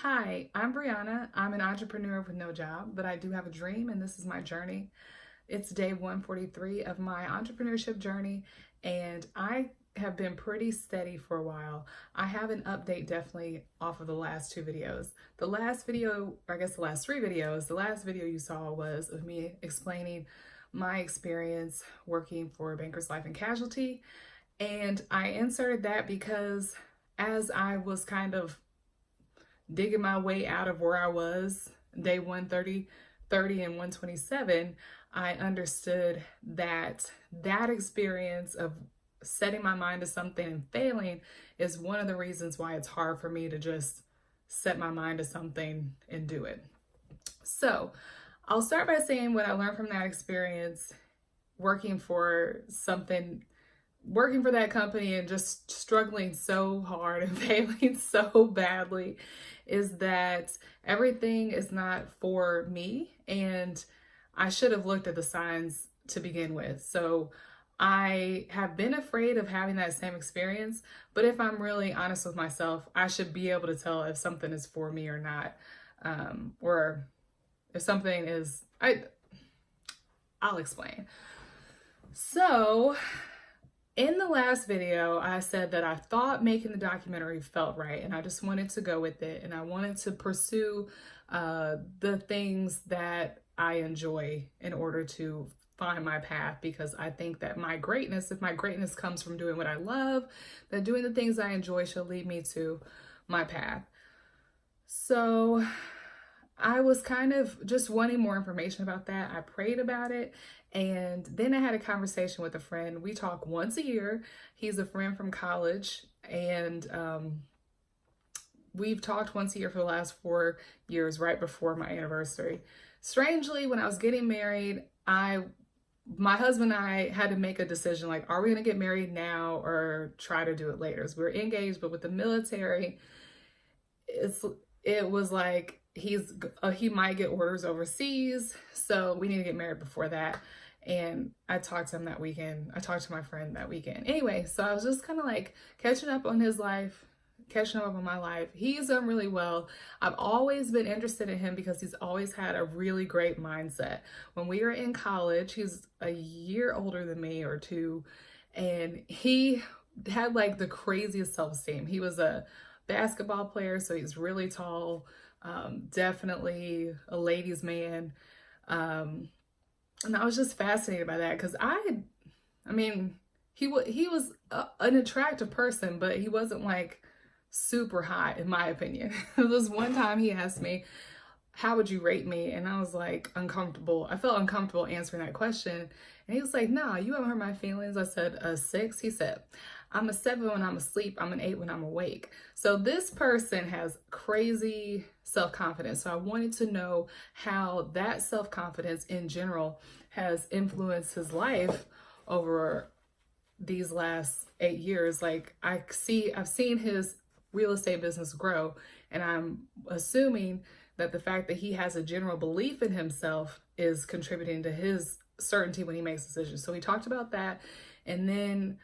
Hi, I'm Brianna. I'm an entrepreneur with no job, but I do have a dream, and this is my journey. It's day 143 of my entrepreneurship journey, and I have been pretty steady for a while. I have an update definitely off of the last two videos. The last video, or I guess the last three videos, the last video you saw was of me explaining my experience working for Bankers Life and Casualty, and I inserted that because as I was kind of digging my way out of where I was, day 130, 30, and 127, I understood that that experience of setting my mind to something and failing is one of the reasons why it's hard for me to just set my mind to something and do it. So I'll start by saying what I learned from that experience working for that company and just struggling so hard and failing so badly is that everything is not for me, and I should have looked at the signs to begin with. So I have been afraid of having that same experience, but if I'm really honest with myself, I should be able to tell if something is for me or not, or if something is, I'll explain. So in the last video, I said that I thought making the documentary felt right, and I just wanted to go with it, and I wanted to pursue the things that I enjoy in order to find my path, because I think that if my greatness comes from doing what I love, then doing the things I enjoy should lead me to my path. So I was kind of just wanting more information about that. I prayed about it, and then I had a conversation with a friend. We talk once a year. He's a friend from college, and we've talked once a year for the last 4 years, right before my anniversary. Strangely, when I was getting married, my husband and I had to make a decision, like, are we going to get married now or try to do it later? So we're engaged, but with the military, it was like he might get orders overseas, so we need to get married before that. And I talked to him that weekend. I talked to my friend that weekend. Anyway, so I was just kind of like catching up on his life, catching up on my life. He's done really well. I've always been interested in him because he's always had a really great mindset. When we were in college, he's a year older than me or two, and he had like the craziest self-esteem. He was a basketball player, so he's really tall, definitely a ladies' man. And I was just fascinated by that because he was an attractive person, but he wasn't like super hot in my opinion. There was one time he asked me, how would you rate me? And I was like uncomfortable. I felt uncomfortable answering that question. And he was like, no, you haven't hurt my feelings. I said, a 6. He said, I'm a 7 when I'm asleep. I'm an 8 when I'm awake. So this person has crazy self-confidence. So I wanted to know how that self-confidence in general has influenced his life over these last 8 years. Like I've seen his real estate business grow, and I'm assuming that the fact that he has a general belief in himself is contributing to his certainty when he makes decisions. So we talked about that, and then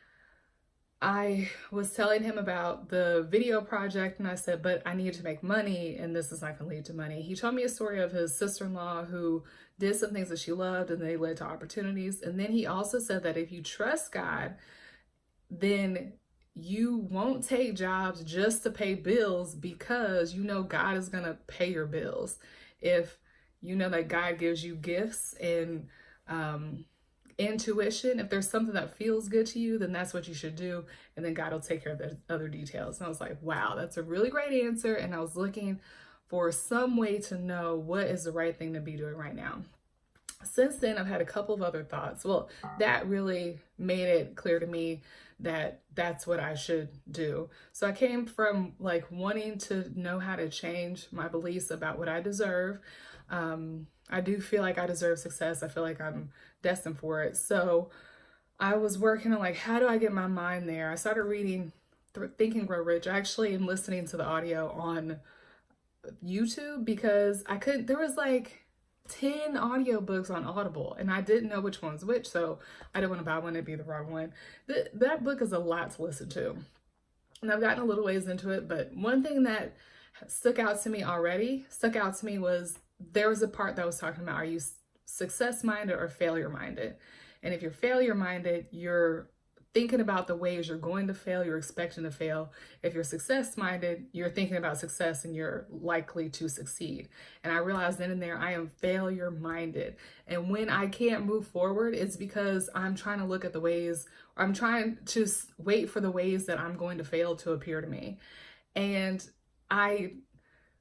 I was telling him about the video project, and I said, but I need to make money, and this is not going to lead to money. He told me a story of his sister-in-law who did some things that she loved, and they led to opportunities. And then he also said that if you trust God, then you won't take jobs just to pay bills, because you know God is going to pay your bills. If you know that God gives you gifts and intuition, if there's something that feels good to you, then that's what you should do, and then God will take care of the other details. And I was like, wow, that's a really great answer. And I was looking for some way to know what is the right thing to be doing right now. Since then, I've had a couple of other thoughts. Well, that really made it clear to me that that's what I should do. So I came from like wanting to know how to change my beliefs about what I deserve. I do feel like I deserve success. I feel like I'm destined for it. So I was working on like, how do I get my mind there? I started reading Think and Grow Rich. I actually am listening to the audio on YouTube because there was like 10 audiobooks on Audible, and I didn't know which one's which, so I didn't want to buy one and be the wrong one. That book is a lot to listen to, and I've gotten a little ways into it, but one thing that stuck out to me was there was a part that was talking about, are you success minded or failure minded? And if you're failure minded, you're thinking about the ways you're going to fail, you're expecting to fail. If you're success minded, you're thinking about success and you're likely to succeed. And I realized then and there, I am failure minded. And when I can't move forward, it's because I'm trying to look at the ways, or I'm trying to wait for the ways that I'm going to fail to appear to me. And I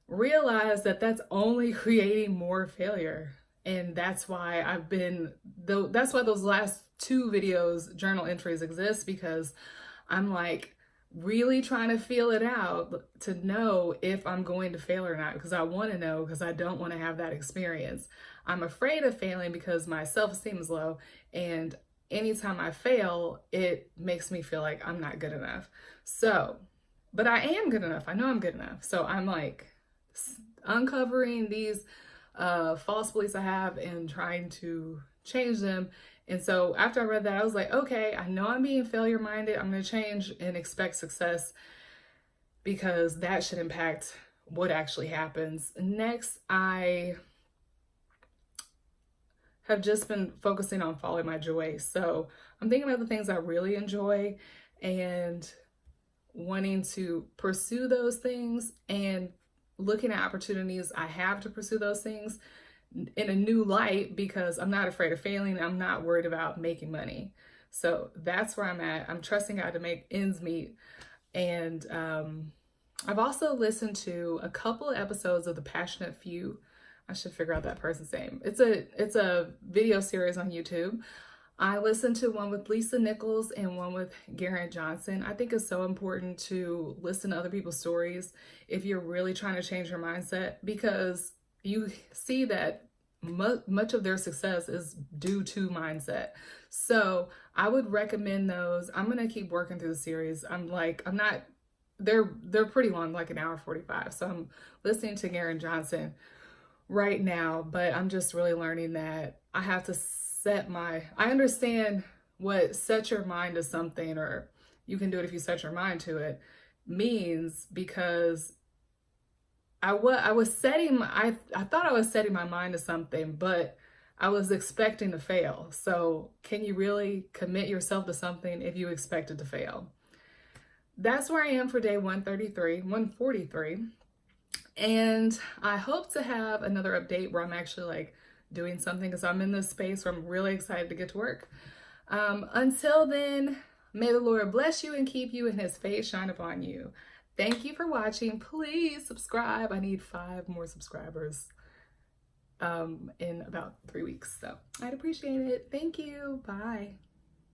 realized that that's only creating more failure. And that's why that's why those last 2 videos, journal entries, exist, because I'm like really trying to feel it out to know if I'm going to fail or not, because I want to know, because I don't want to have that experience. I'm afraid of failing because my self-esteem is low, and anytime I fail, it makes me feel like I'm not good enough. So, but I am good enough. I know I'm good enough. So I'm like uncovering these false beliefs I have and trying to change them. And so after I read that, I was like, okay, I know I'm being failure minded. I'm going to change and expect success, because that should impact what actually happens. Next, I have just been focusing on following my joy. So I'm thinking about the things I really enjoy and wanting to pursue those things, and looking at opportunities I have to pursue those things in a new light, because I'm not afraid of failing. I'm not worried about making money. So that's where I'm at. I'm trusting God to make ends meet. And I've also listened to a couple of episodes of The Passionate Few. I should figure out that person's name. It's a video series on YouTube. I listened to one with Lisa Nichols and one with Garrett Johnson. I think it's so important to listen to other people's stories if you're really trying to change your mindset, because you see that much of their success is due to mindset. So I would recommend those. I'm going to keep working through the series. They're pretty long, like an hour 45. So I'm listening to Garrett Johnson right now, but I'm just really learning that I have to I understand what set your mind to something, or you can do it if you set your mind to it, means, because I thought I was setting my mind to something, but I was expecting to fail. So can you really commit yourself to something if you expect it to fail? That's where I am for day 143. And I hope to have another update where I'm actually like doing something, because I'm in this space where I'm really excited to get to work. Until then, may the Lord bless you and keep you, and his face shine upon you. Thank you for watching. Please subscribe. I need 5 more subscribers in about 3 weeks. So I'd appreciate it. Thank you. Bye.